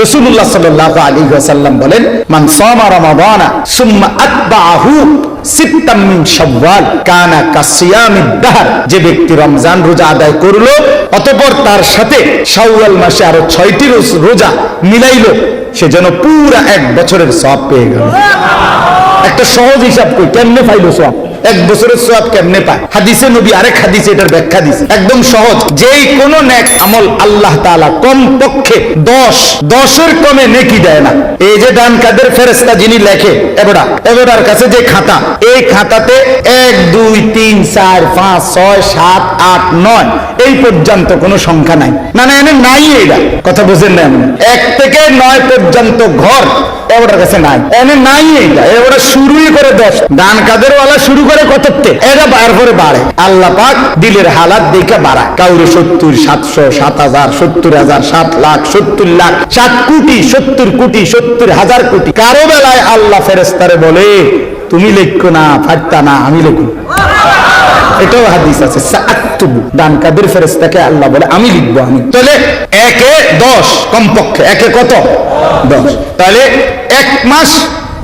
রাসূলুল্লাহ সাল্লাল্লাহু আলাইহি ওয়াসাল্লাম বলেন, মান সামা রমাদানা সুম্মা আতবাহু সিত্তাম মিন শাওয়াল কানা কাসিয়ামিদ দাহর। যে ব্যক্তি রমজান রোজা আদায় করলো অতঃপর তার সাথে শাওয়াল মাসে আরো 6টি রোজা মিলাইলো, সে যেন পুরা 1 বছরের সওয়াব পেয়ে গেল। একটা সহজ হিসাব কই, কেমনে পাইলো সওয়াব? 1 বছরের সওয়াব কেমনে পায়? হাদিসে নবী আরেক হাদিসে এটার ব্যাখ্যা দিয়েছে, একদম সহজ। যেই কোন নেক আমল আল্লাহ তাআলা কম পক্ষে 10 কমে নেকি দেয় না। এই যে ডান কাদের ফেরেশতা যিনি লেখে এবারের কাছে যে খাতা, এই খাতাতে 1 2 3 4 5 6 7 8 9 এই পর্যন্ত কোনো সংখ্যা নাই, মানে এনে নাই। এটা কথা বুঝেন না? 1 থেকে 9 পর্যন্ত ঘর এবারের কাছে নাই, এনে নাই। এইটা এবারে শুরুই করে 10, ডান কাদের ওয়ালা শুরু করে কততে, এটা বার করে বাড়ে। আল্লাহ পাক দিলের হালাত দেখে বাড়ায়। কাউরে 70 700 7000 70000 7 লাখ 70 লাখ 7 কোটি 70 কোটি 70,000 কোটি। কারো বেলায় আল্লাহ ফেরেশতারে বলে, তুমি লিখো না, ফাটতা না, আমি লিখো। এটাও হাদিস আছে, সাআতুবু। ডান কাদের ফেরেশতাকে আল্লাহ বলে, আমি লিখবো। আমি তাহলে 1 এ 10 কমপক্ষে, 1 এ কত? 10। তাহলে 1 মাস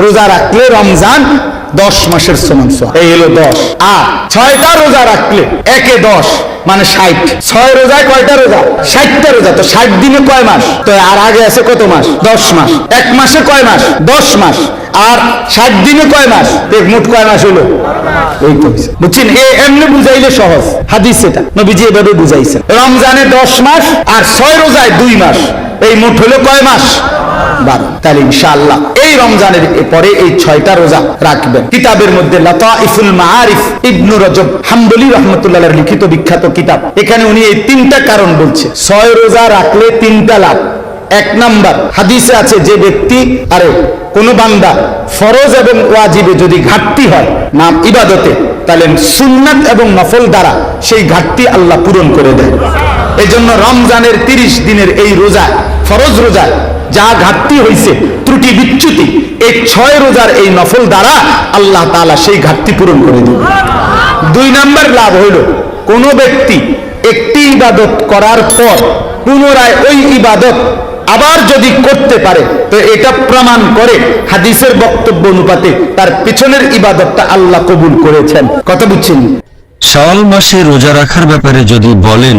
রোজা রাখলে রমজান 10 মাসের সমান সওয়াব। এই হলো 10। আর 6টা রোজা রাখলে 1 এ 10 মানে 60। 6 রোজায় কয়টা রোজা? 60টা রোজা। তো 60 দিনে কয় মাস? তো আর আগে আছে কত মাস? 10 মাস। 1 মাসে কয় মাস? 10 মাস। আর 60 দিনে কয় মাস? মোট কয় মাস হলো? এই তো বুঝছেন? এমনি বুঝাইলে সহজ। হাদিস এটা নবীজি এভাবে বুঝাইছেন। রমজানে 10 মাস আর 6 রোজায় 2 মাস, এই মোট হলো কয় মাস? 12। তাহলে ইনশাআল্লাহ এই রমজানের পরে এই 6টা রোজা রাখবেন। কিতাবের মধ্যে লাতাইফুল মাআরিফ ইবনু রজব হাম্বলি রাহমাতুল্লাহর লিখিত বিখ্যাত কিতাব, এখানে উনি এই 3টা কারণ বলছে 6 রোজা রাখলে 3টা লাভ। 1 নাম্বার, হাদিসে আছে যে ব্যক্তি কোন বান্দা ফরজ এবং ওয়াজিবে যদি ঘাটতি হয় নাম ইবাদতে, তাহলে সুন্নাত এবং নফল দ্বারা সেই ঘাটতি আল্লাহ পূরণ করে দেয়। এজন্য রমজানের 30 দিনের এই রোজা, ফরজ রোজা যা ঘাটতি হয়েছে, ত্রুটি বিচ্যুতি, এই 6 রোজার এই নফল দ্বারা আল্লাহ তাআলা সেই ঘাটতি পূরণ করে দেবে। 2 নাম্বার লাভ হইল, কোন ব্যক্তি একটি ইবাদত করার পর পুনরায় ওই ইবাদত আবার যদি করতে পারে, তো এটা প্রমাণ করে হাদিসের বক্তব্য অনুপাতে তার পিছনের ইবাদতটা আল্লাহ কবুল করেছেন। কথা বুঝছেন? শাওয়াল মাসে রোজা রাখার ব্যাপারে যদি বলেন,